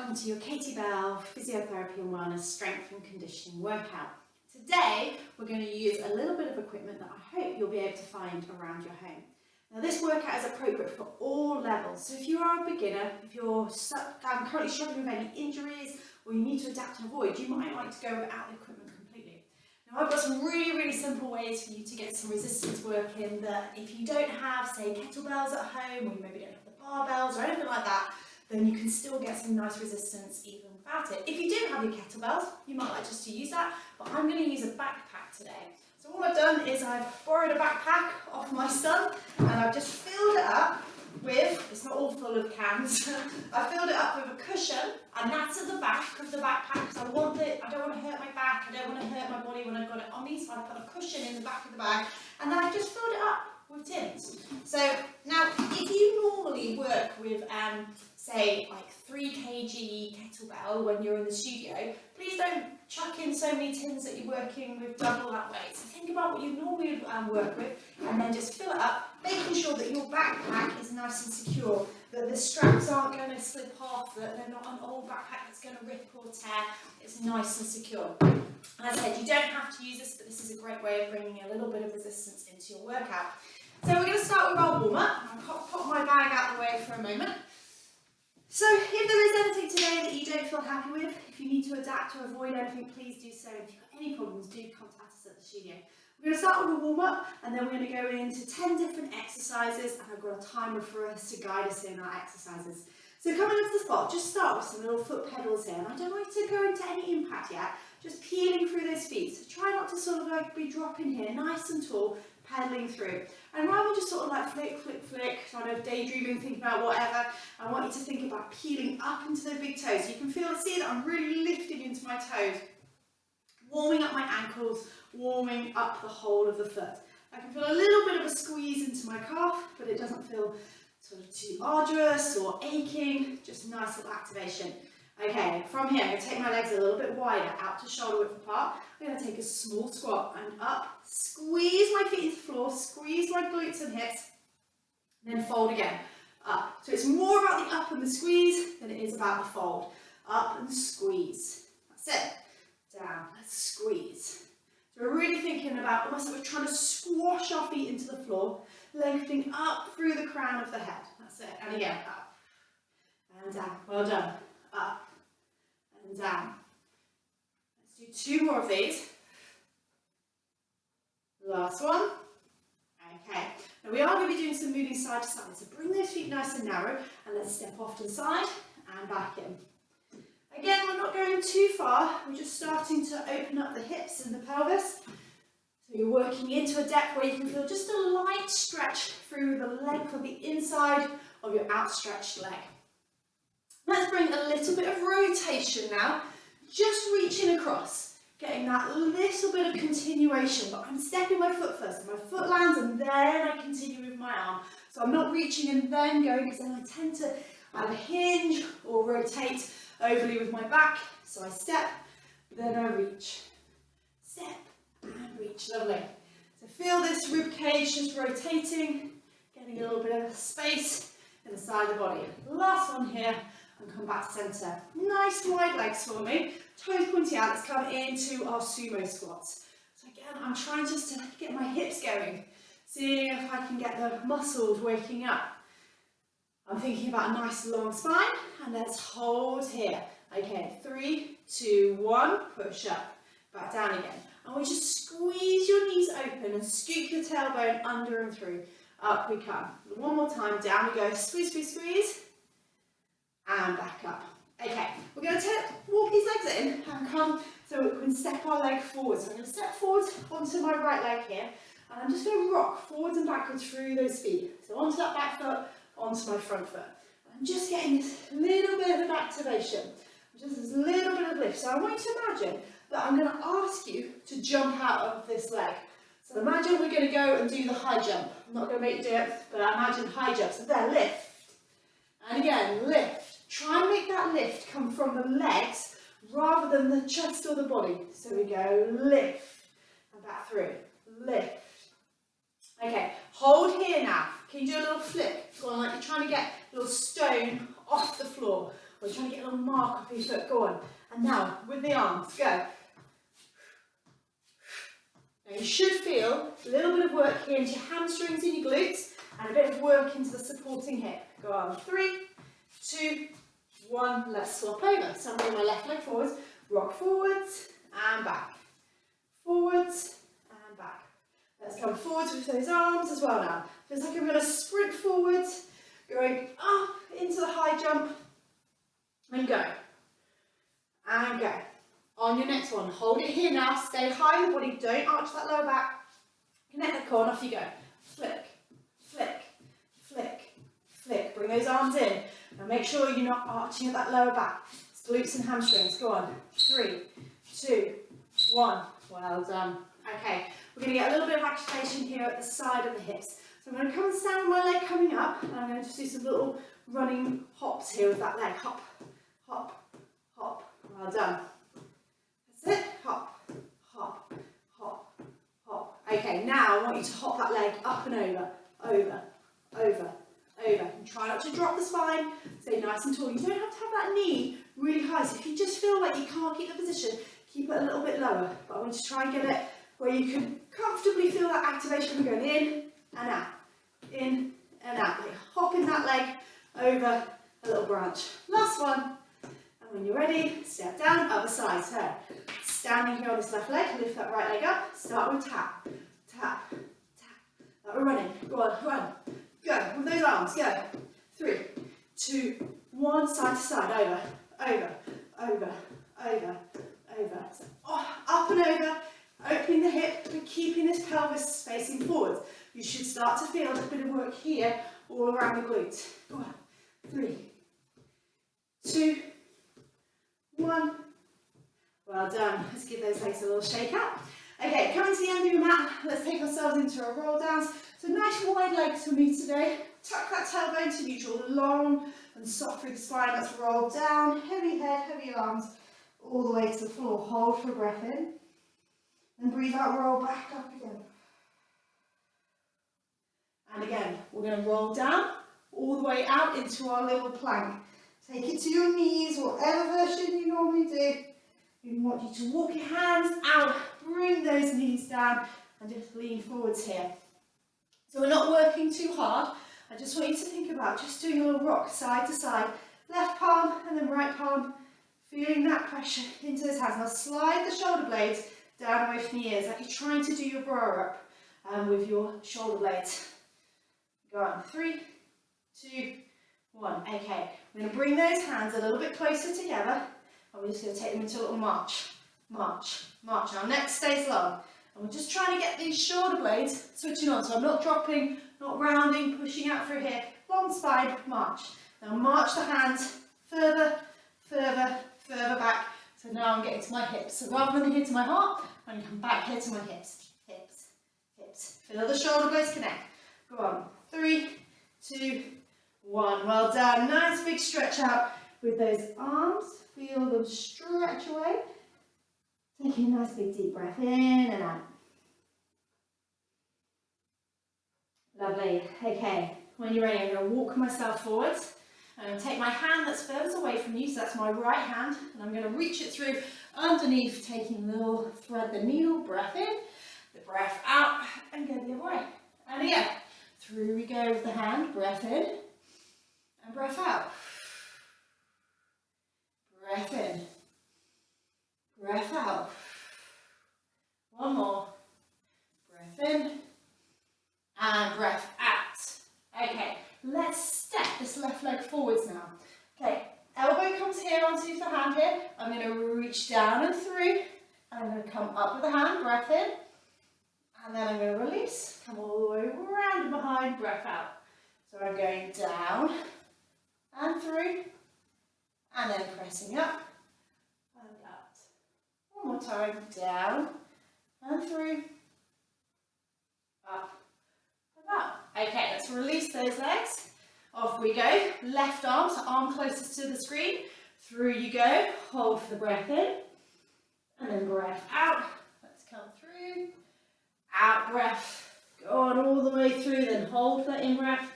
welcome to your Katie Bell Physiotherapy and Wellness Strength and Conditioning workout. Today we're going to use a little bit of equipment that I hope you'll be able to find around your home. Now this workout is appropriate for all levels, so if you are a beginner, if you're currently struggling with any injuries or you need to adapt and avoid, you might like to go without the equipment completely. Now I've got some really simple ways for you to get some resistance working that if you don't have, say, kettlebells at home, or you maybe don't have the barbells or anything like that, then you can still get some nice resistance even without it. If you do have your kettlebells, you might like just to use that, but I'm going to use a backpack today. So all I've done is I've borrowed a backpack off my son and I've just filled it up with, it's not all full of cans, I filled it up with a cushion, and that's at the back of the backpack because I don't want to hurt my back, I don't want to hurt my body when I've got it on me, so I put a cushion in the back of the bag and then I've just filled it up with tins. So now if you normally work with say like 3 kg kettlebell when you're in the studio, please don't chuck in so many tins that you're working with double that weight. So think about what you normally work with and then just fill it up, making sure that your backpack is nice and secure, that the straps aren't going to slip off, that they're not an old backpack that's going to rip or tear. It's nice and secure. As I said, you don't have to use this, but this is a great way of bringing a little bit of resistance into your workout. So we're going to start with our warm-up. I'll pop my bag out of the way for a moment. So if there is anything today that you don't feel happy with, if you need to adapt or avoid anything, please do so. If you've got any problems, do contact us at the studio. We're going to start with a warm-up and then we're going to go into 10 different exercises, and I've got a timer for us to guide us in our exercises. So coming into the spot, just start with some little foot pedals here, and I don't want you to go into any impact yet, just peeling through those feet. So try not to sort of like be dropping here, nice and tall, pedaling through. And rather than just sort of like flick, kind of daydreaming, thinking about whatever, I want you to think about peeling up into those big toes. You can see that I'm really lifting into my toes, warming up my ankles, warming up the whole of the foot. I can feel a little bit of a squeeze into my calf, but it doesn't feel sort of too arduous or aching, just nice little activation. Okay, from here, I'm going to take my legs a little bit wider, out to shoulder width apart. I'm going to take a small squat and up, squeeze my feet into the floor, squeeze my glutes and hips, then fold again, up. So it's more about the up and the squeeze than it is about the fold. Up and squeeze. That's it. Down, let's squeeze. So we're really thinking about almost like we're trying to squash our feet into the floor, lengthening up through the crown of the head. That's it. And again, up and down. Well done. Up and down. Let's do 2 more of these. Last one. Okay. Now we are going to be doing some moving side to side. So bring those feet nice and narrow and let's step off to the side and back in. Again, we're not going too far. We're just starting to open up the hips and the pelvis. So you're working into a depth where you can feel just a light stretch through the length of the inside of your outstretched leg. Let's bring a little bit of rotation now, just reaching across, getting that little bit of continuation, but I'm stepping my foot first, so my foot lands and then I continue with my arm. So I'm not reaching and then going, because then I tend to either hinge or rotate overly with my back. So I step, then I reach, step and reach, lovely. So feel this rib cage just rotating, getting a little bit of space in the side of the body. Last one here. And come back to centre. Nice wide legs for me. Toes pointing out. Let's come into our sumo squats. So again, I'm trying just to get my hips going. Seeing if I can get the muscles waking up. I'm thinking about a nice long spine. And let's hold here. Okay, 3, 2, 1. Push up. Back down again. And we just squeeze your knees open and scoop your tailbone under and through. Up we come. One more time. Down we go. Squeeze, squeeze, squeeze. And back up. Okay, we're going to walk these legs in and come so we can step our leg forward. So I'm going to step forward onto my right leg here, and I'm just going to rock forwards and backwards through those feet. So onto that back foot, onto my front foot. I'm just getting this little bit of activation, just this little bit of lift. So I want you to imagine that I'm going to ask you to jump out of this leg. So imagine we're going to go and do the high jump. I'm not going to make you do it, but imagine high jump. So there, lift. And again, lift. Try and make that lift come from the legs rather than the chest or the body. So we go lift and back through, lift. Okay, hold here now. Can you do a little flick? Go on, like you're trying to get a little stone off the floor. We're trying to get a little mark off your foot. Go on. And now, with the arms, go. Now you should feel a little bit of work here into your hamstrings and your glutes, and a bit of work into the supporting hip. Go on. 3, 2, 1. Let's swap over. So I'm bringing my left leg forwards. Rock forwards and back. Forwards and back. Let's come forwards with those arms as well now. Feels like I'm going to sprint forwards, going up into the high jump, and go. And go. On your next one, hold it here now. Stay high in the body. Don't arch that lower back. Connect the core and off you go. Flick, flick, flick, flick. Bring those arms in. Now make sure you're not arching at that lower back. It's glutes and hamstrings. Go on. 3, 2, 1. Well done. Okay, we're going to get a little bit of activation here at the side of the hips. So I'm going to come and stand with my leg coming up, and I'm going to just do some little running hops here with that leg. Hop, hop, hop. Well done. That's it. Hop, hop, hop, hop. Okay, now I want you to hop that leg up and over, over, over, over. And try not to drop the spine. Stay nice and tall. You don't have to have that knee really high. So if you just feel like you can't keep the position, keep it a little bit lower. But I want you to try and get it where you can comfortably feel that activation going in and out, in and out. Like hopping that leg over a little branch. Last one. And when you're ready, step down, other side. So standing here on this left leg, lift that right leg up. Start with tap, tap, tap. Like we're running. Go on, run. Go with those arms. Go. 3, 2, 1. Side to side. Over, over, over, over, over. So, up and over. Opening the hip, but keeping this pelvis facing forward. You should start to feel a bit of work here, all around the glutes. Go on. 3, 2, 1. Well done. Let's give those legs a little shake out. Okay, coming to the end of your mat, let's take ourselves into a roll downs. So nice wide legs for me today. Tuck that tailbone to neutral, long and soft through the spine. Let's roll down, heavy head, heavy arms, all the way to the floor. Hold for a breath in. And breathe out, roll back up again. And again, we're going to roll down, all the way out into our little plank. Take it to your knees, whatever version you normally do. We want you to walk your hands out, bring those knees down, and just lean forwards here. So we're not working too hard. I just want you to think about just doing a little rock side to side. Left palm and then right palm. Feeling that pressure into those hands. Now slide the shoulder blades down away from the ears, like you're trying to do your bra up with your shoulder blades. Go on. 3, 2, 1. Okay, we're going to bring those hands a little bit closer together. And we're just going to take them into a little march. March, march. Our neck stays long. And we're just trying to get these shoulder blades switching on. So I'm not dropping, not rounding, pushing out through here. Long spine, march. Now march the hands further, further, further back. So now I'm getting to my hips. So rather than here to my heart, I'm going to come back here to my hips. Hips, hips. Feel the shoulder blades connect. Go on. 3, 2, 1. Well done. Nice big stretch out with those arms. Feel them stretch away. Taking a nice big deep breath in and out. Lovely. Okay. When you're ready, I'm going to walk myself forwards. I'm going to take my hand that's furthest away from you, so that's my right hand, and I'm going to reach it through underneath, taking a little thread the needle, breath in, the breath out, and go the other way. And again, through we go with the hand, breath in, and breath out. Breath in, breath out. One more. Breath in, and breath out. Okay. Let's step this left leg forwards now. Okay, elbow comes here onto the hand here. I'm going to reach down and through. And I'm going to come up with the hand, breath in. And then I'm going to release, come all the way around and behind, breath out. So I'm going down and through. And then pressing up and out. One more time, down and through. Up. Okay, let's release those legs. Off we go. Left arm, so arm closest to the screen. Through you go. Hold for the breath in. And then breath out. Let's come through. Out breath. Go on all the way through. Then hold for that in breath.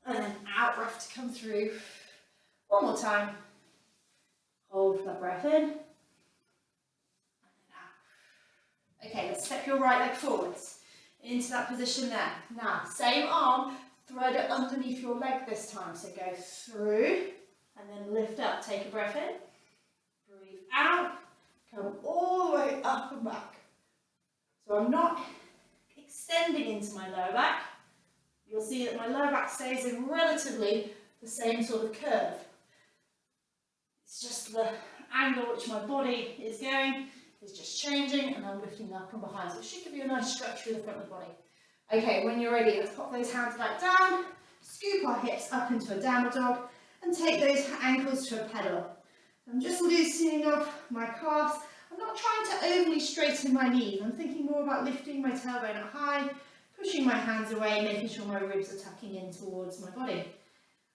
And then out breath to come through. One more time. Hold for that breath in. And then out. Okay, let's step your right leg forwards into that position there. Now, same arm, thread it underneath your leg this time. So go through and then lift up. Take a breath in. Breathe out. Come all the way up and back. So I'm not extending into my lower back. You'll see that my lower back stays in relatively the same sort of curve. It's just the angle which my body is going is just changing, and I'm lifting up and behind. So it should give you a nice stretch through the front of the body. Okay, when you're ready, let's pop those hands back down, scoop our hips up into a downward dog, and take those ankles to a pedal. I'm just loosening up my calves. I'm not trying to overly straighten my knees. I'm thinking more about lifting my tailbone up high, pushing my hands away, making sure my ribs are tucking in towards my body.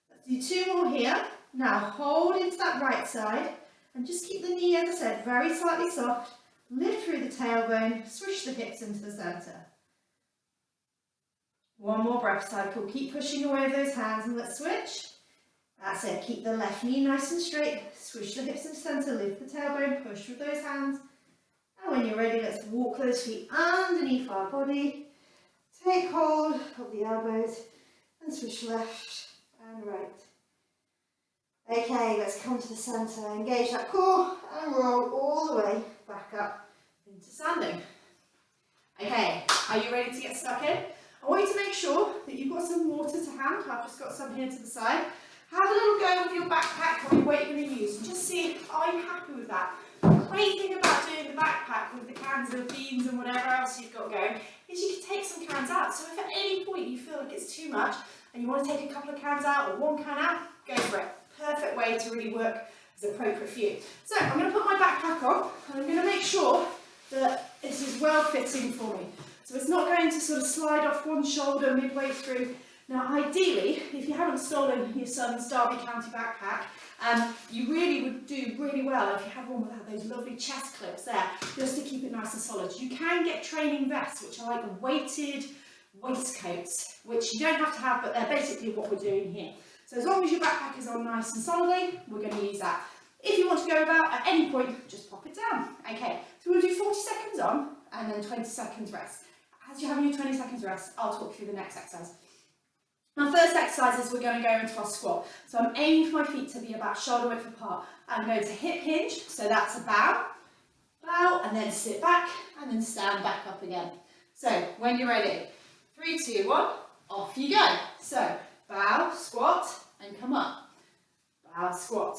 Let's do 2 more here. Now hold into that right side and just keep the knee, as I said, very slightly soft. Lift through the tailbone, swish the hips into the centre. 1 more breath cycle. Keep pushing away with those hands and let's switch. That's it. Keep the left knee nice and straight. Swish the hips into the centre, lift the tailbone, push with those hands. And when you're ready, let's walk those feet underneath our body. Take hold of the elbows and swish left and right. Okay, let's come to the centre, engage that core and roll all the way back up into standing. Okay, are you ready to get stuck in? I want you to make sure that you've got some water to hand. I've just got some here to the side. Have a little go with your backpack or your weight you're going to use and just see, are you happy with that? The great thing about doing the backpack with the cans of beans and whatever else you've got going is you can take some cans out. So if at any point you feel like it's too much and you want to take a couple of cans out or 1 can out, go for it. Perfect way to really work as appropriate for you. So I'm going to put my backpack on and I'm going to make sure that this is well fitting for me. So it's not going to sort of slide off one shoulder midway through. Now ideally, if you haven't stolen your son's Derby County backpack, you really would do really well if you have one without those lovely chest clips there, just to keep it nice and solid. You can get training vests, which are like weighted waistcoats, which you don't have to have, but they're basically what we're doing here. So as long as your backpack is on nice and solidly, we're going to use that. If you want to go about at any point, just pop it down. Okay, so we'll do 40 seconds on and then 20 seconds rest. As you're having your 20 seconds rest, I'll talk through the next exercise. Our first exercise is we're going to go into our squat. So I'm aiming for my feet to be about shoulder width apart. I'm going to hip hinge, so that's a bow, bow, and then sit back, and then stand back up again. So when you're ready, 3, 2, 1, off you go. So bow, squat, and come up. Bow, squat.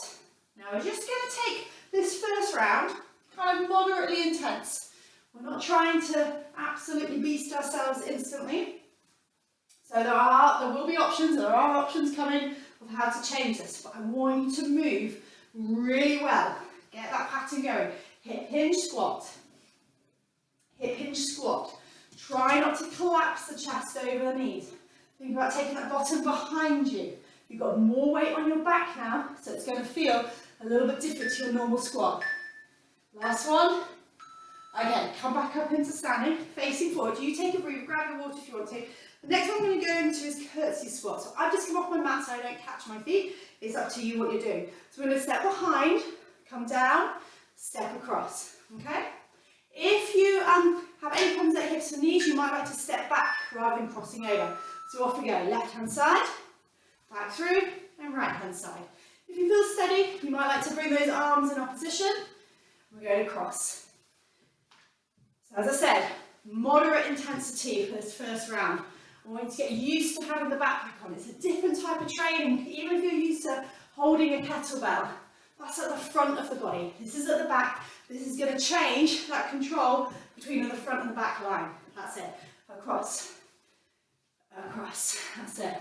Now we're just going to take this first round kind of moderately intense. We're not trying to absolutely beast ourselves instantly. So there will be options, there are options coming of how to change this, but I want you to move really well. Get that pattern going. Hip hinge squat. Hip hinge squat. Try not to collapse the chest over the knees. Think about taking that bottom behind you. You've got more weight on your back now, so it's going to feel a little bit different to your normal squat. Last one. Again, come back up into standing, facing forward. You take a breathe, grab your water if you want to. The next one I'm going to go into is curtsy squat. So I've just come off my mat so I don't catch my feet. It's up to you what you're doing. So we're going to step behind, come down, step across. Okay? If you have any problems at hips and knees, you might like to step back rather than crossing over. So off we go. Left hand side, back through, and right hand side. If you feel steady, you might like to bring those arms in opposition. We're going to cross. So as I said, moderate intensity for this first round. I want you to get used to having the backpack on. It's a different type of training. Even if you're used to holding a kettlebell, that's at the front of the body. This is at the back. This is going to change that control between the front and the back line. That's it. Across. Across. That's it.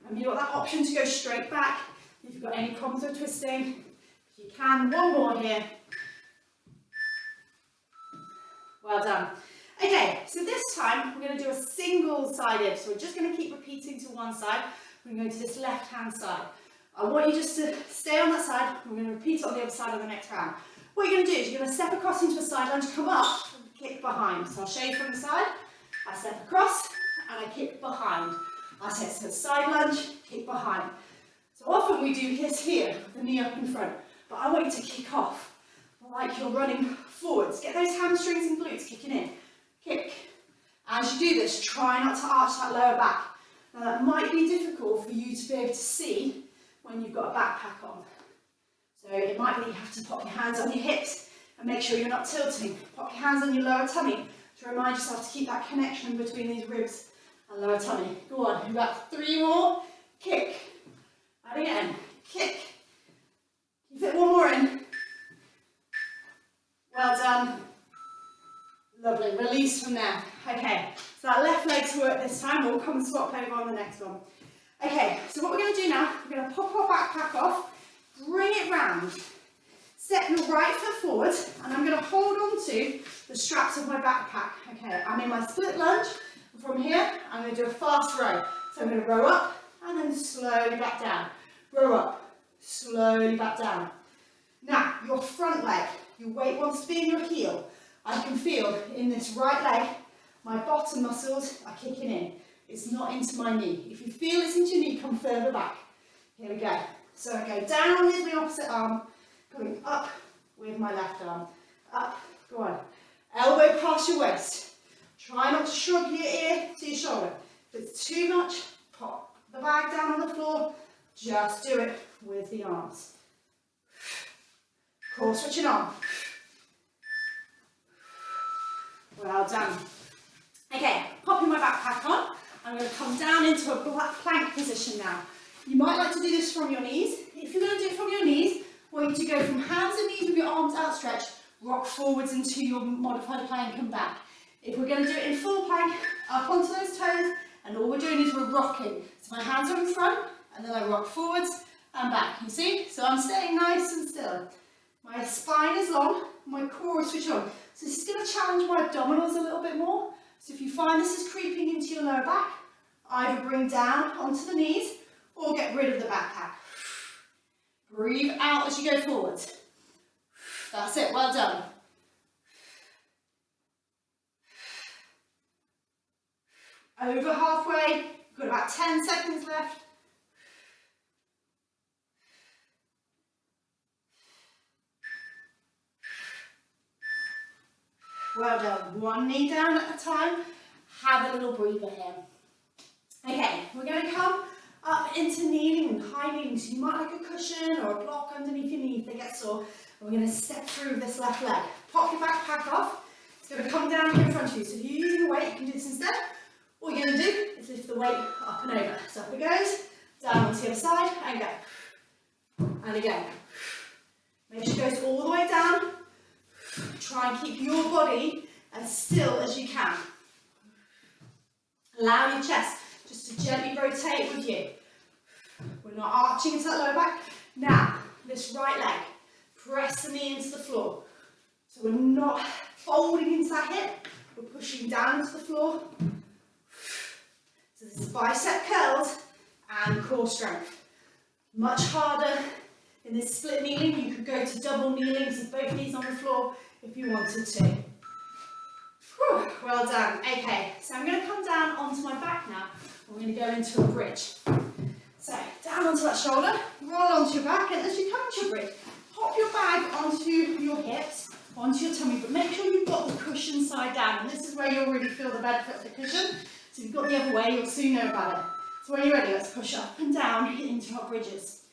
Remember, you've got that option to go straight back. If you've got any problems with twisting, if you can, 1 more here. Well done. Okay, so this time we're going to do a single-sided. So we're just going to keep repeating to one side. We're going to go to this left-hand side. I want you just to stay on that side. We're going to repeat it on the other side of the next round. What you're going to do is you're going to step across into a side lunge, come up, and kick behind. So I'll show you from the side. I step across and I kick behind. I say so side lunge, kick behind. So often we do this here, the knee up in front. but I want you to kick off like you're running forwards. Get those hamstrings and glutes kicking in. Kick. As you do this, try not to arch that lower back. Now that might be difficult for you to be able to see when you've got a backpack on. So it might be that you have to pop your hands on your hips and make sure you're not tilting. Pop your hands on your lower tummy to remind yourself to keep that connection between these ribs and lower tummy. Go on, we've got 3 more. Kick. And again, kick. You fit 1 more in. Well done. Lovely, release from there. Okay, so that left leg's work this time. We'll come and swap over on the next one. Okay, so what we're going to do now, we're going to pop our backpack off, bring it round, step your right foot forward, and I'm going to hold on to the straps of my backpack. Okay, I'm in my split lunge. From here, I'm going to do a fast row. So I'm going to row up and then slowly back down. Row up, slowly back down. Now, your front leg, your weight wants to be in your heel. I can feel in this right leg, my bottom muscles are kicking in. It's not into my knee. If you feel it's into your knee, come further back. Here we go. So I go down with my opposite arm, coming up with my left arm. Up, go on. Elbow past your waist. Try not to shrug your ear to your shoulder. If it's too much, pop the bag down on the floor. Just do it with the arms. Core switching on. Well done. Okay, popping my backpack on. I'm going to come down into a plank position now. You might like to do this from your knees. If you're going to do it from your knees, I want you to go from hands and knees with your arms outstretched, rock forwards into your modified plank and back. If we're going to do it in full plank, up onto those toes, and all we're doing is we're rocking. So my hands are in front, and then I rock forwards and back. You see? So I'm staying nice and still. My spine is long, my core is switched on. So this is going to challenge my abdominals a little bit more. So if you find this is creeping into your lower back, either bring down onto the knees or get rid of the backpack. Breathe out as you go forwards. That's it, well done. Over halfway, we've got about 10 seconds left. Well done. 1 knee down at a time. Have a little breather here. Okay, we're going to come up into kneeling and high kneeling. So you might like a cushion or a block underneath your knee if they get sore. And we're going to step through this left leg. Pop your backpack off. It's going to come down here in front of you. So if you're using a weight, you can do this instead. All you're going to do is lift the weight up and over. So up it goes, down onto the other side, and go. And again. Make sure it goes all the way down. Try and keep your body as still as you can. Allow your chest just to gently rotate with you. We're not arching into that lower back. Now, this right leg, press the knee into the floor. So we're not folding into that hip, we're pushing down into the floor. So this is bicep curls and core strength. Much harder in this split kneeling. You could go to double kneelings with both knees on the floor if you wanted to. Whew, well done. Okay, so I'm going to come down onto my back now. We're going to go into a bridge. So down onto that shoulder, roll onto your back, and as you come to your bridge, pop your bag onto your hips, onto your tummy, but make sure you've got the cushion side down. And this is where you'll really feel the benefit of the cushion. So if you've got the other way, you'll soon know about it. So when you're ready, let's push up and down into our bridges.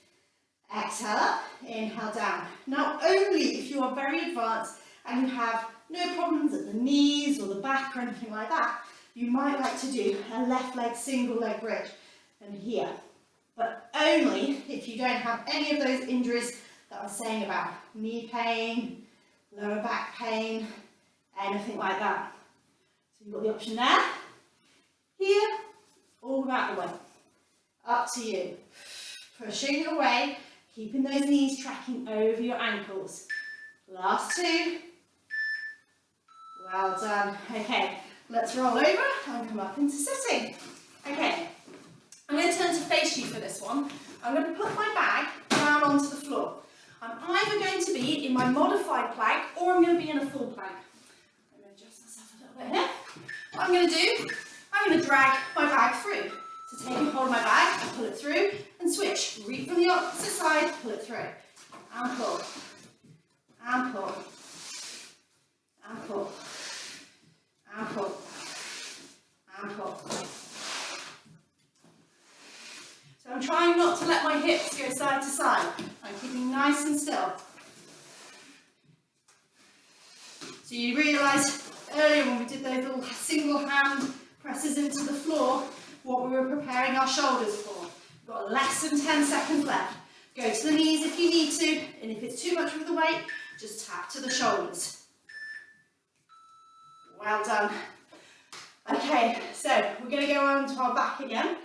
Exhale up, inhale down. Now only if you are very advanced and you have no problems at the knees or the back or anything like that, you might like to do a left leg single leg bridge and here. But only if you don't have any of those injuries that I was saying about. Knee pain, lower back pain, anything like that. So you've got the option there, here, or that way. Up to you. Pushing away, keeping those knees tracking over your ankles. Last 2. Well done. Okay, let's roll over and come up into sitting. Okay, I'm going to turn to face you for this one. I'm going to put my bag down onto the floor. I'm either going to be in my modified plank or I'm going to be in a full plank. I'm going to adjust myself a little bit here. What I'm going to do, I'm going to drag my bag through. So So take hold of my bag, pull it through, and switch. Reach from the opposite side, pull it through. And pull. And pull. And pull. And pull. And pull. So I'm trying not to let my hips go side to side. I'm keeping nice and still. So you realise earlier when we did those little single hand presses into the floor, what we were preparing our shoulders for. We've got less than 10 seconds left. Go to the knees if you need to, and if it's too much with the weight, just tap to the shoulders. Well done. Okay, so we're going to go on to our back again.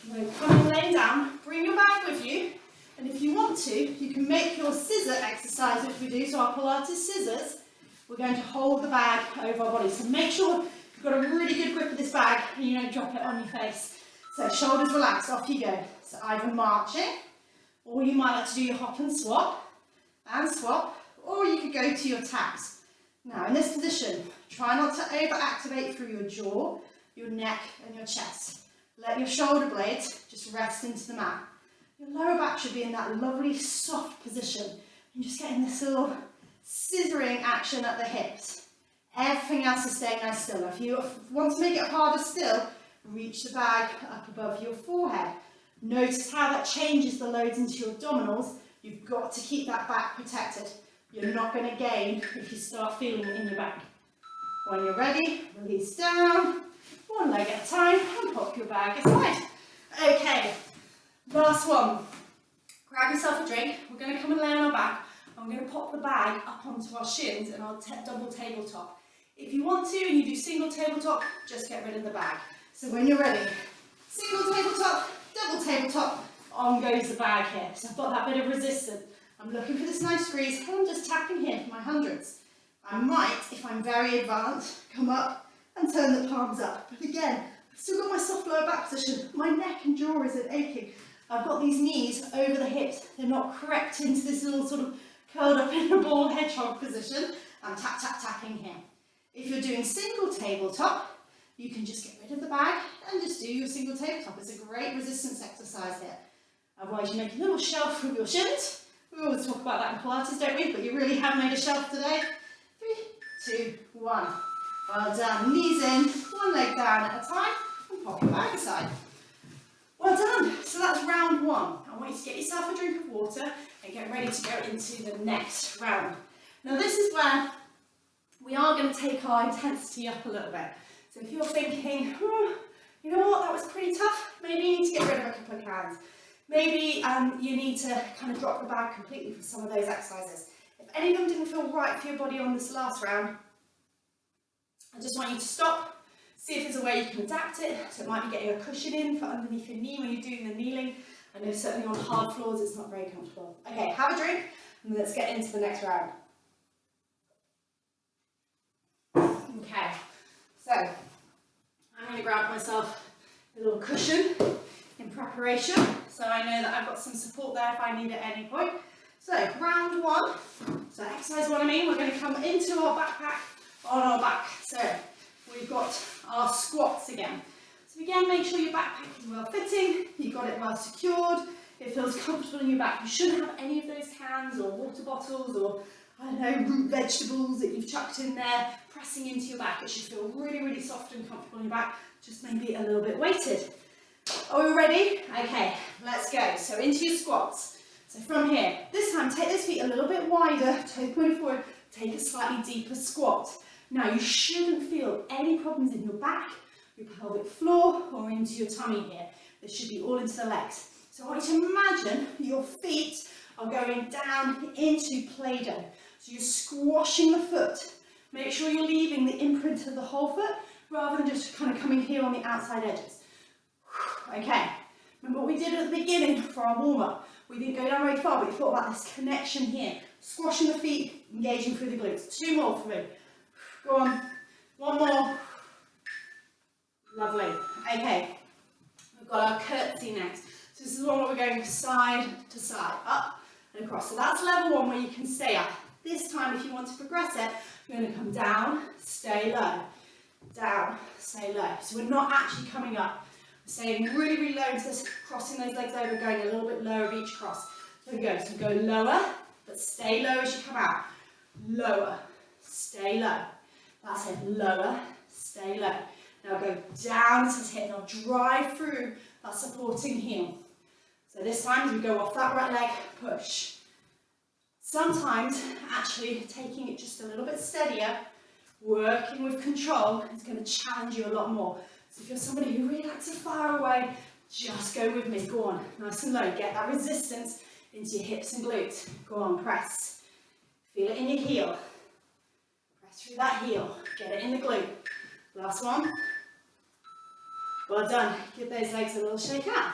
We're going to come and lay down, bring your bag with you, and if you want to, you can make your scissor exercise, which we do, so our Pilates scissors. We're going to hold the bag over our body, so make sure you've got a really good grip of this bag and you don't drop it on your face. So shoulders relaxed, off you go. So either marching, or you might like to do your hop and swap, or you could go to your taps. Now in this position, try not to over-activate through your jaw, your neck and your chest. Let your shoulder blades just rest into the mat. Your lower back should be in that lovely soft position. And just getting this little scissoring action at the hips. Everything else is staying nice still. If you want to make it harder still, reach the bag up above your forehead. Notice how that changes the loads into your abdominals. You've got to keep that back protected. You're not going to gain if you start feeling it in your back. When you're ready, release down, one leg at a time, and pop your bag aside. Okay, last one. Grab yourself a drink. We're going to come and lay on our back. I'm going to pop the bag up onto our shins and I'll double tabletop. If you want to and you do single tabletop, just get rid of the bag. So when you're ready, single tabletop, double tabletop, on goes the bag here. So I've got that bit of resistance. I'm looking for this nice squeeze and I'm just tapping here for my hundreds. I might, if I'm very advanced, come up and turn the palms up. But again, I've still got my soft lower back position. My neck and jaw isn't aching. I've got these knees over the hips. They're not correct into this little sort of curled up in a ball hedgehog position. I'm tap, tap, tapping here. If you're doing single tabletop, you can just get rid of the bag and just do your single tabletop. It's a great resistance exercise here. Otherwise you make a little shelf with your shins. We always talk about that in Pilates, don't we? But you really have made a shelf today. 3, 2, 1. Well done. Knees in, one leg down at a time, and pop your bag aside. Well done. So that's round one. I want you to get yourself a drink of water and get ready to go into the next round. Now this is where we are going to take our intensity up a little bit. So if you're thinking, you know what, that was pretty tough, maybe you need to get rid of a couple of cans. Maybe you need to kind of drop the bag completely for some of those exercises. If any of them didn't feel right for your body on this last round, I just want you to stop, see if there's a way you can adapt it. So it might be getting a cushion in for underneath your knee when you're doing the kneeling. I know certainly on hard floors it's not very comfortable. Okay, have a drink and let's get into the next round. Okay, so I'm going to grab myself a little cushion in preparation, so I know that I've got some support there if I need at any point. So round one, so exercise one we're going to come into our backpack on our back. So we've got our squats again. So again, make sure your backpack is well fitting, you've got it well secured, it feels comfortable in your back. You shouldn't have any of those cans or water bottles or, I don't know, root vegetables that you've chucked in there pressing into your back. It should feel really, really soft and comfortable in your back, just maybe a little bit weighted. Are we ready? Okay, let's go. So into your squats. So from here, this time take those feet a little bit wider, toe pointed forward, take a slightly deeper squat. Now you shouldn't feel any problems in your back, your pelvic floor, or into your tummy here. This should be all into the legs. So I want you to imagine your feet are going down into Play-Doh. So you're squashing the foot. Make sure you're leaving the imprint of the whole foot rather than just kind of coming here on the outside edges. Okay, remember what we did at the beginning for our warm-up. We didn't go down very far, but we thought about this connection here. Squashing the feet, engaging through the glutes. 2 more for me. Go on. 1 more. Lovely. Okay, we've got our curtsy next. So this is one where we're going side to side, up and across. So that's level 1 where you can stay up. This time, if you want to progress it, you're going to come down, stay low. Down, stay low. So we're not actually coming up. Staying really, really low into this, crossing those legs over, going a little bit lower of each cross. So we go. So go lower, but stay low as you come out. Lower, stay low. That's it. Lower, stay low. Now go down to the hip. Now drive through that supporting heel. So this time as we go off that right leg, push. Sometimes actually taking it just a little bit steadier, working with control is going to challenge you a lot more. So if you're somebody who really likes to fire away, just go with me. Go on, nice and low. Get that resistance into your hips and glutes. Go on, press. Feel it in your heel. Press through that heel. Get it in the glute. Last one. Well done. Give those legs a little shake out.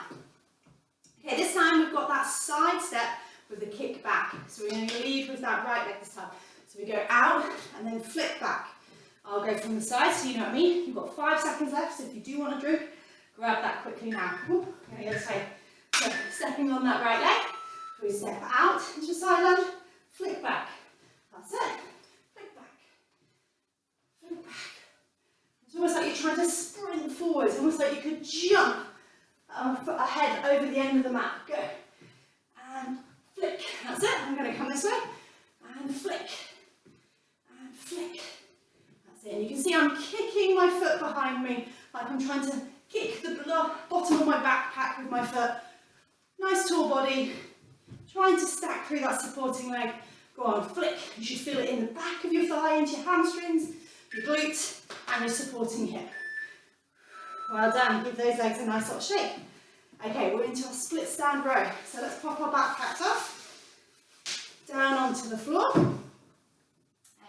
Okay, this time we've got that side step with the kick back. So we're going to lead with that right leg this time. So we go out and then flip back. I'll go from the side so you know what I mean. You've got 5 seconds left, so if you do want to drink, grab that quickly now. Going to go this way. So stepping on that right leg, we step out into a side lunge, flick back. That's it. Flick back. Flick back. It's almost like you're trying to sprint forward. It's almost like you could jump foot ahead over the end of the mat. Go. And flick. That's it. I'm going to come this way. And flick. And flick. That's it. And you can see I'm kicking my foot behind me, like I'm trying to kick the bottom of my backpack with my foot. Nice tall body. Trying to stack through that supporting leg. Go on, flick. You should feel it in the back of your thigh, into your hamstrings, your glutes, and your supporting hip. Well done. Give those legs a nice little shake. Okay, we're into our split stand row. So let's pop our backpacks off. Down onto the floor.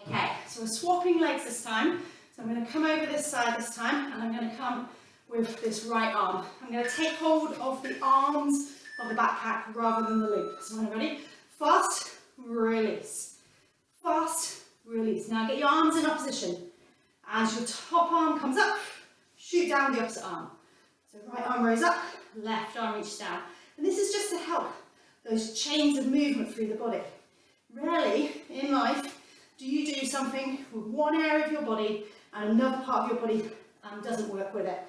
Okay, so we're swapping legs this time. So I'm going to come over this side this time, and I'm going to come with this right arm. I'm going to take hold of the arms of the backpack rather than the loop. So when I'm ready, fast, release. Fast, release. Now get your arms in opposition. As your top arm comes up, shoot down the opposite arm. So right arm rose up, left arm reaches down. And this is just to help those chains of movement through the body. Rarely in life do you do something with one area of your body and another part of your body doesn't work with it.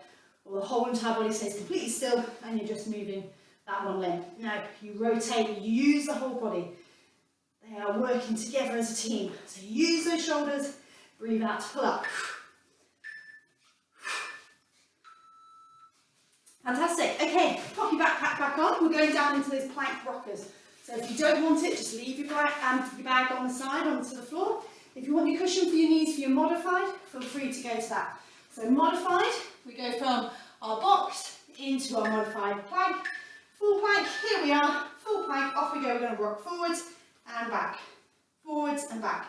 Or the whole entire body stays completely still and you're just moving that one limb. No, you rotate, you use the whole body. They are working together as a team. So use those shoulders, breathe out to pull up. Fantastic. Okay, pop your backpack back on. We're going down into those plank rockers. So if you don't want it, just leave your bag on the side onto the floor. If you want your cushion for your knees for your modified, feel free to go to that. So modified, we go from our box into our modified plank. Full plank, here we are, full plank, off we go. We're going to rock forwards and back, forwards and back.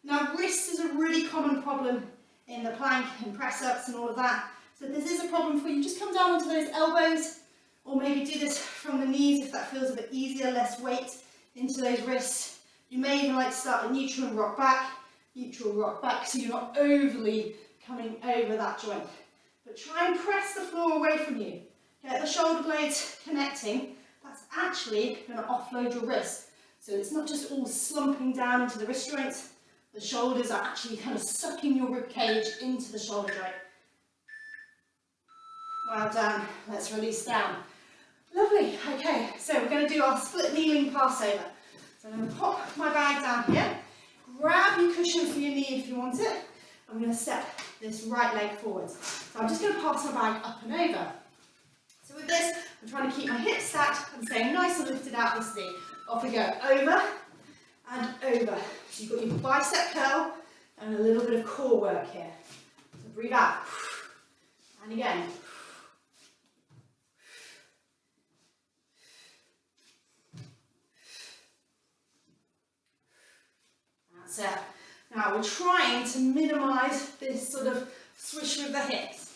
Now wrist is a really common problem in the plank and press-ups and all of that. So if this is a problem for you, just come down onto those elbows, or maybe do this from the knees if that feels a bit easier, less weight into those wrists. You may even like to start a neutral and rock back, so you're not overly coming over that joint. But try and press the floor away from you. Get the shoulder blades connecting. That's actually going to offload your wrist. So it's not just all slumping down into the wrist joints. The shoulders are actually kind of sucking your rib cage into the shoulder joint. Well done. Let's release down. Lovely. Okay, so we're going to do our split kneeling passover. So I'm going to pop my bag down here. Grab your cushion for your knee if you want it. I'm going to step this right leg forwards. So I'm just going to pass my bag up and over. So with this, I'm trying to keep my hips stacked and staying nice and lifted out this knee. Off we go, over and over. So you've got your bicep curl and a little bit of core work here. So breathe out. And again. That's it. Now we're trying to minimise this sort of swish with the hips.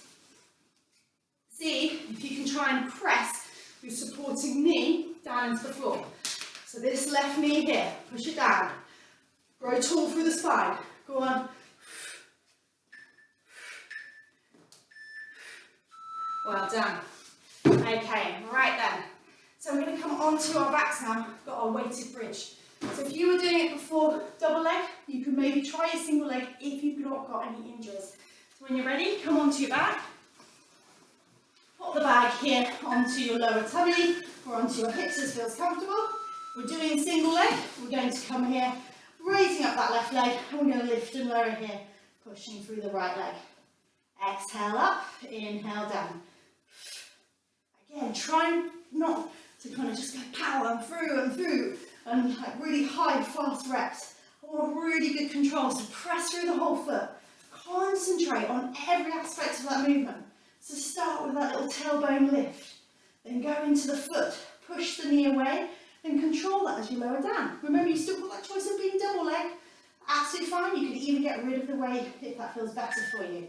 See if you can try and press your supporting knee down into the floor. So this left knee here, push it down. Grow tall through the spine. Go on. Well done. Okay, right then. So we're going to come onto our backs now. We've got our weighted bridge. So if you were doing it before double leg, you could maybe try a single leg if you've not got any injuries. So when you're ready, come onto your back. Pop the bag here onto your lower tummy or onto your hips as feels comfortable. We're doing single leg. We're going to come here, raising up that left leg, and we're going to lift and lower here, pushing through the right leg. Exhale up, inhale down. Again, try not to kind of just go power through and like really high, fast reps. I want really good control, so press through the whole foot. Concentrate on every aspect of that movement. So start with that little tailbone lift, then go into the foot, push the knee away, and control that as you lower down. Remember, you still got that choice of being double leg. Absolutely fine. You can even get rid of the weight if that feels better for you.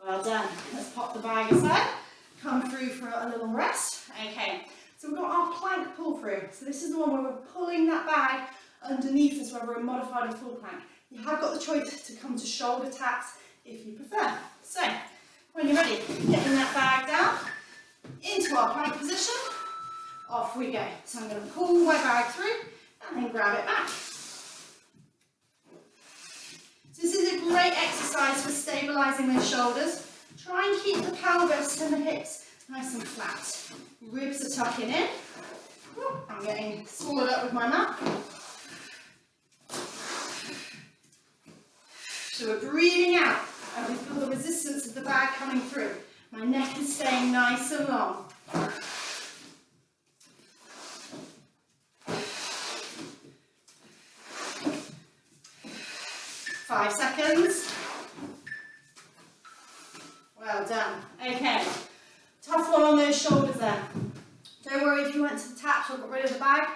Well done. Let's pop the bag aside. Come through for a little rest. Okay, so we've got our plank pull through. So this is the one where we're pulling that bag underneath us, where we're in modified or full plank. You have got the choice to come to shoulder taps if you prefer. So, when you're ready, getting that bag down into our plank position, off we go. So I'm going to pull my bag through and then grab it back. So this is a great exercise for stabilising those shoulders. Try and keep the pelvis and the hips nice and flat. Ribs are tucking in. I'm getting swallowed up with my mat. So we're breathing out and we feel the resistance of the bag coming through. My neck is staying nice and long. 5 seconds. Well done. Okay, tough one on those shoulders there. Don't worry if you went to the taps or got rid of the bag.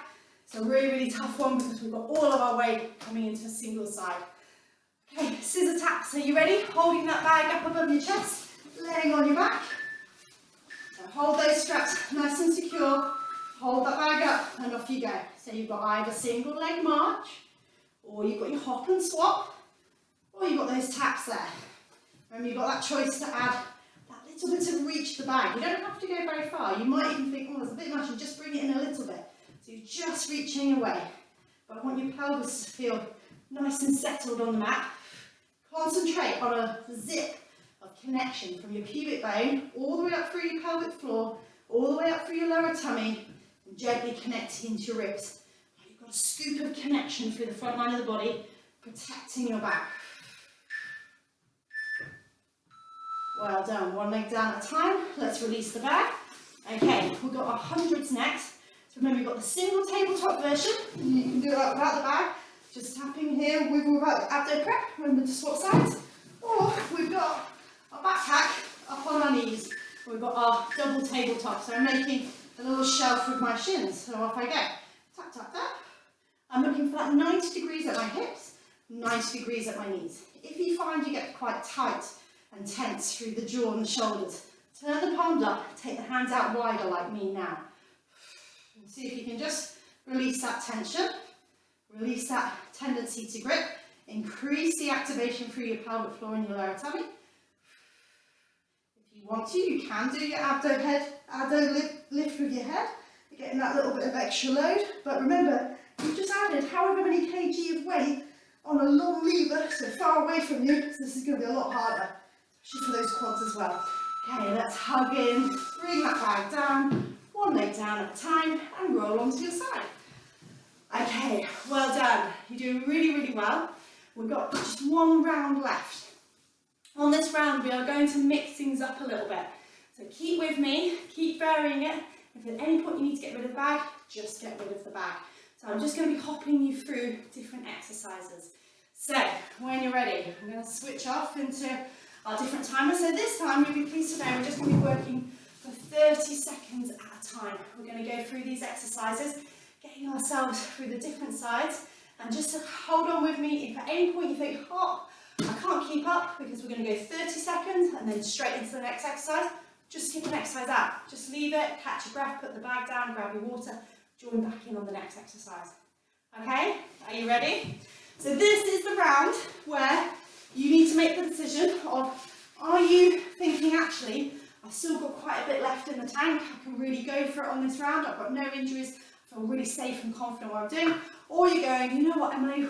It's a really, really tough one because we've got all of our weight coming into a single side. Okay, scissor taps. Are you ready? Holding that bag up above your chest, laying on your back. So hold those straps nice and secure. Hold that bag up and off you go. So you've got either single leg march, or you've got your hop and swap, or you've got those taps there. Remember, you've got that choice to add that little bit of reach to the bag. You don't have to go very far. You might even think, oh, there's a bit much, and just bring it in a little bit. So you're just reaching away. But I want your pelvis to feel nice and settled on the mat. Concentrate on a zip of connection from your pubic bone all the way up through your pelvic floor, all the way up through your lower tummy, and gently connecting into your ribs. You've got a scoop of connection through the front line of the body, protecting your back. Well done. One leg down at a time. Let's release the bag. Okay, we've got our hundreds next. So remember, you've got the single tabletop version. You can do that without the bag. Just tapping here, wiggle without the abdo prep. Remember to swap sides. Or we've got our backpack up on our knees. We've got our double tabletop. So I'm making a little shelf with my shins. So off I go. Tap, tap, tap. I'm looking for that 90 degrees at my hips, 90 degrees at my knees. If you find you get quite tight and tense through the jaw and the shoulders, turn the palms up, take the hands out wider like me now. And see if you can just release that tension, release that tendency to grip, increase the activation through your pelvic floor and your lower tummy. If you want to, you can do your abdo lift with your head, you're getting that little bit of extra load, but remember, you've just added however many kg of weight on a long lever, so far away from you, so this is going to be a lot harder, especially for those quads as well. Okay, let's hug in, bring that bag down, one leg down at a time, and roll onto your side. Okay, well done. You're doing really, really well. We've got just one round left. On this round, we are going to mix things up a little bit. So keep with me, keep varying it. If at any point you need to get rid of the bag, just get rid of the bag. So I'm just going to be hopping you through different exercises. So when you're ready, I'm going to switch off into our different timers. So this time, you'll be pleased to know we're just going to be working for 30 seconds at a time. We're going to go through these exercises, getting ourselves through the different sides, and just hold on with me. If at any point you think, oh, I can't keep up, because we're going to go 30 seconds and then straight into the next exercise, just skip an exercise out. Just leave it, catch your breath, put the bag down, grab your water, join back in on the next exercise. Okay, are you ready? So this is the round where you need to make the decision of, are you thinking, actually, I've still got quite a bit left in the tank, I can really go for it on this round, I've got no injuries, I feel really safe and confident what I'm doing, or you're going, you know what, Emily,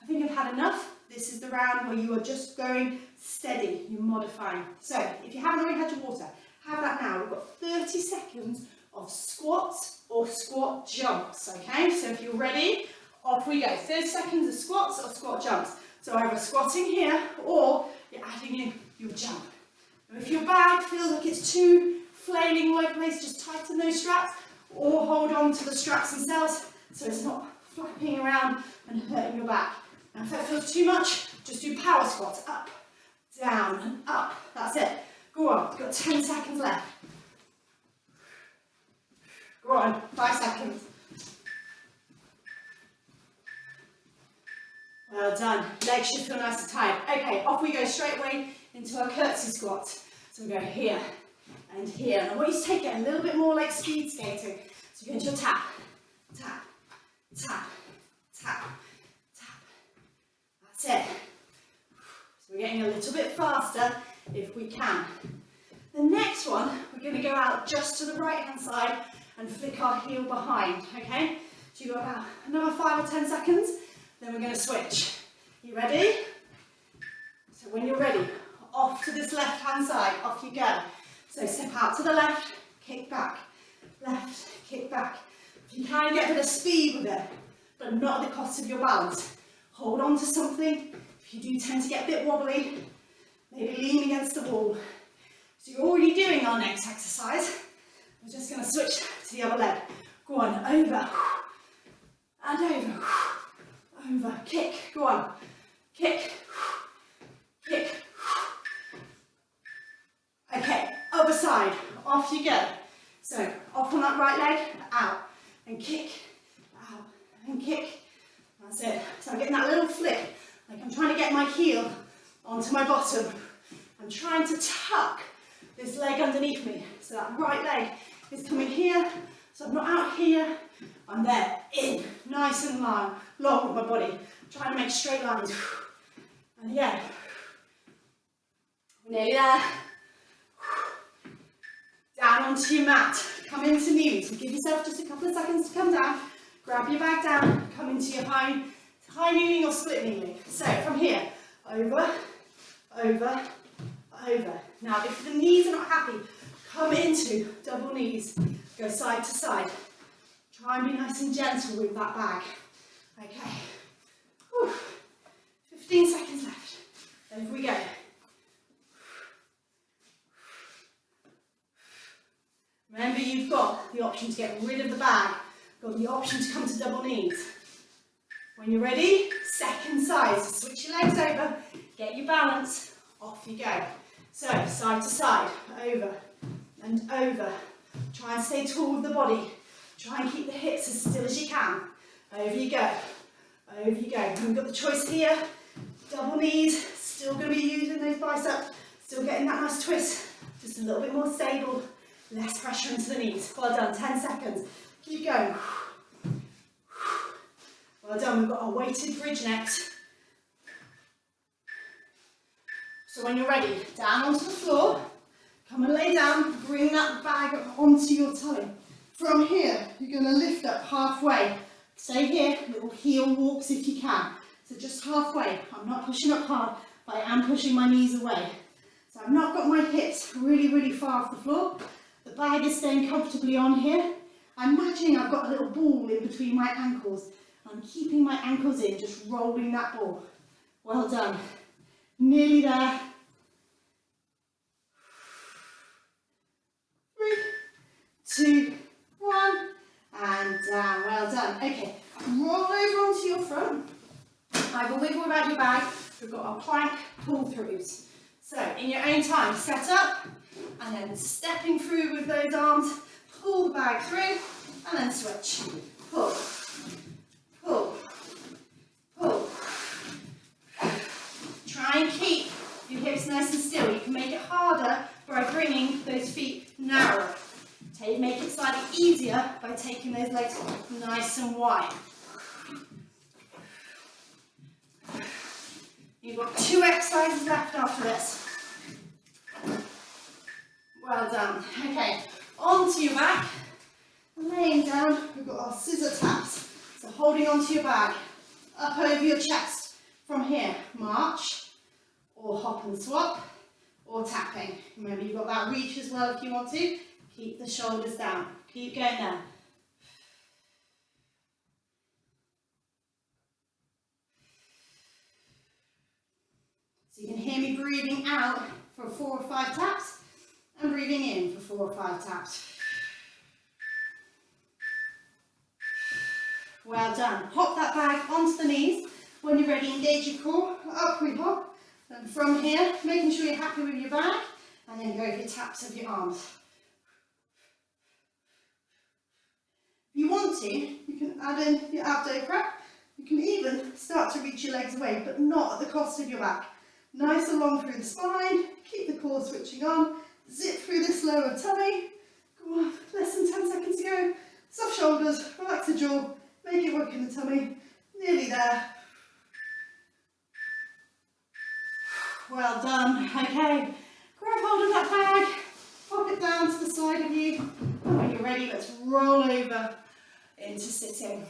I think I've had enough, this is the round where you are just going steady, you're modifying. So if you haven't already had your water, have that now. We've got 30 seconds of squats or squat jumps, okay? So if you're ready, off we go. 30 seconds of squats or squat jumps. So either squatting here or you're adding in your jump. Now if your bag feels like it's too flailing all over the place, just tighten those straps or hold on to the straps themselves so it's not flapping around and hurting your back. Now if that feels too much, just do power squats. Up, down and up. That's it. Go on, you've got 10 seconds left. Go on, 5 seconds. Well done. Legs should feel nice and tight. Okay, off we go straight away into our curtsy squat. So we go here and here. And I want you to take it a little bit more like speed skating. So you're going to your tap, tap, tap, tap, tap. That's it. So we're getting a little bit faster if we can. The next one, we're going to go out just to the right hand side and flick our heel behind, okay? So you've got about another 5 or 10 seconds, then we're going to switch. You ready? So when you're ready, off to this left hand side, off you go. So step out to the left, kick back, left, kick back. If you can get a bit of speed with it, but not at the cost of your balance. Hold on to something. If you do tend to get a bit wobbly, maybe lean against the wall. So you're already doing our next exercise. We're just going to switch to the other leg. Go on, over, and over, over, kick, go on, kick, kick. Okay, other side, off you go. So, off on that right leg, out, and kick, out, and kick. That's it. So I'm getting that little flick, like I'm trying to get my heel onto my bottom. I'm trying to tuck this leg underneath me. So that right leg is coming here, so I'm not out here, I'm there, in, nice and long with my body, trying to make straight lines, and again, nearly there, down onto your mat, come into knees, so give yourself just a couple of seconds to come down, grab your bag down, come into your high kneeling or split kneeling. So from here, over, over, over. Now if the knees are not happy, come into double knees, go side to side. Try and be nice and gentle with that bag. Okay. Whew. 15 seconds left. Over we go. Remember, you've got the option to get rid of the bag. You've got the option to come to double knees. When you're ready, second side. So switch your legs over, get your balance, off you go. So side to side, over and over. Try and stay tall with the body. Try and keep the hips as still as you can. Over you go. Over you go. And we've got the choice here. Double knees. Still going to be using those biceps. Still getting that nice twist. Just a little bit more stable. Less pressure into the knees. Well done. 10 seconds. Keep going. Well done. We've got our weighted bridge next. So when you're ready, down onto the floor. Come and lay down, bring that bag onto your tummy. From here, you're going to lift up halfway. Stay here, little heel walks if you can. So just halfway. I'm not pushing up hard, but I am pushing my knees away. So I've not got my hips really, really far off the floor. The bag is staying comfortably on here. I'm imagining I've got a little ball in between my ankles. I'm keeping my ankles in, just rolling that ball. Well done. Nearly there. 3, 2, 1, and down. Well done. Okay, roll over onto your front. Either wiggle around your bag. We've got our plank pull-throughs. So, in your own time, set up, and then stepping through with those arms, pull the bag through, and then switch. Pull, pull, pull. Try and keep your hips nice and still. You can make it harder by bringing those feet narrower. Make it slightly easier by taking those legs nice and wide. You've got 2 exercises left after this. Well done. Okay, onto your back, laying down. We've got our scissor taps. So holding onto your bag, up over your chest, From here, march, or hop and swap, or tapping. Remember, you've got that reach as well if you want to. Keep the shoulders down. Keep going there. So you can hear me breathing out for 4 or 5 taps, and breathing in for 4 or 5 taps. Well done. Hop that bag onto the knees. When you're ready, engage your core. Up we hop. And from here, making sure you're happy with your bag, and then go for your taps of your arms. If you want to, you can add in your abdo prep. You can even start to reach your legs away, but not at the cost of your back. Nice and long through the spine. Keep the core switching on. Zip through this lower tummy. Go on, less than 10 seconds to go. Soft shoulders, relax the jaw, make it work in the tummy. Nearly there. Well done. Okay, grab hold of that bag, pop it down to the side of you, and when you're ready, let's roll over into sitting.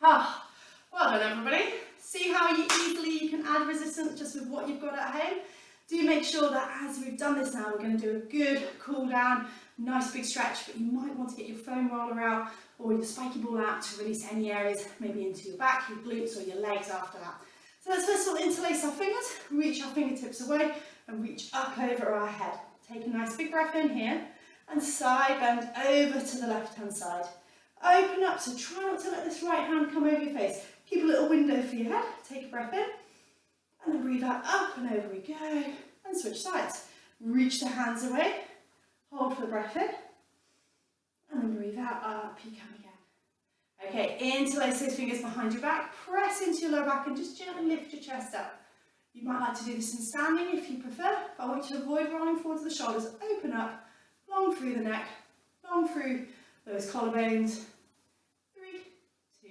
Ah, well done everybody. See how easily you can add resistance just with what you've got at home? Do make sure that as we've done this now, we're going to do a good cool down, nice big stretch, but you might want to get your foam roller out or your spiky ball out to release any areas, maybe into your back, your glutes or your legs after that. So let's first of all interlace our fingers, reach our fingertips away and reach up over our head. Take a nice big breath in here and side bend over to the left hand side. Open up, so try not to let this right hand come over your face. Keep a little window for your head, take a breath in and then breathe out, up and over we go and switch sides. Reach the hands away, hold for the breath in and then breathe out, up you come again. Okay, interlace those fingers behind your back, press into your lower back and just gently lift your chest up. You might like to do this in standing if you prefer, but I want you to avoid rolling forward to the shoulders. Open up, long through the neck, long through those collarbones. 3, 2,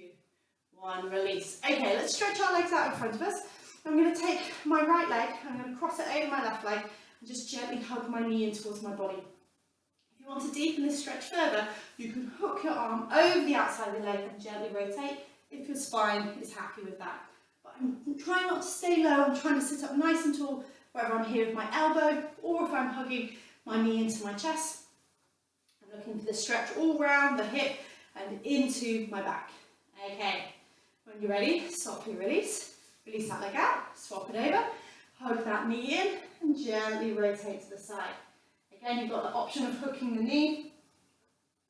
1, release. Okay, let's stretch our legs out in front of us. I'm going to take my right leg, I'm going to cross it over my left leg and just gently hug my knee in towards my body. If you want to deepen this stretch further, you can hook your arm over the outside of the leg and gently rotate if your spine is happy with that. But I'm trying not to stay low, I'm trying to sit up nice and tall, whether I'm here with my elbow or if I'm hugging my knee into my chest. I'm looking for the stretch all round the hip and into my back. Okay, when you're ready, softly release. Release that leg out, swap it over, hug that knee in and gently rotate to the side. Again, you've got the option of hooking the knee,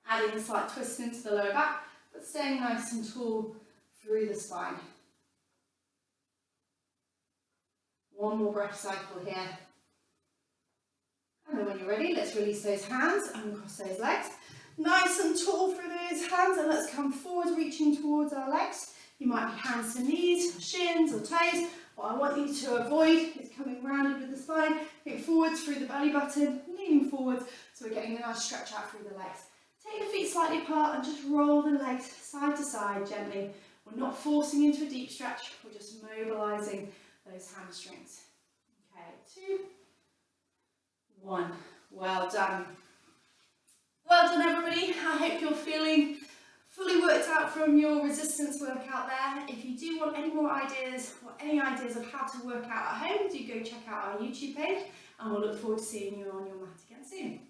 adding a slight twist into the lower back, but staying nice and tall through the spine. One more breath cycle here. And then when you're ready, let's release those hands and cross those legs. Nice and tall through those hands, and let's come forward, reaching towards our legs. You might be hands to knees, or shins or toes. What I want you to avoid is coming rounded with the spine, hip forwards through the belly button, leaning forwards, so we're getting a nice stretch out through the legs. Take the feet slightly apart and just roll the legs side to side gently. We're not forcing into a deep stretch, we're just mobilising those hamstrings. Okay, 2, 1. Well done. Well done everybody. I hope you're feeling fully worked out from your resistance workout there. If you do want any more ideas or any ideas of how to work out at home, do go check out our YouTube page and we'll look forward to seeing you on your mat again soon.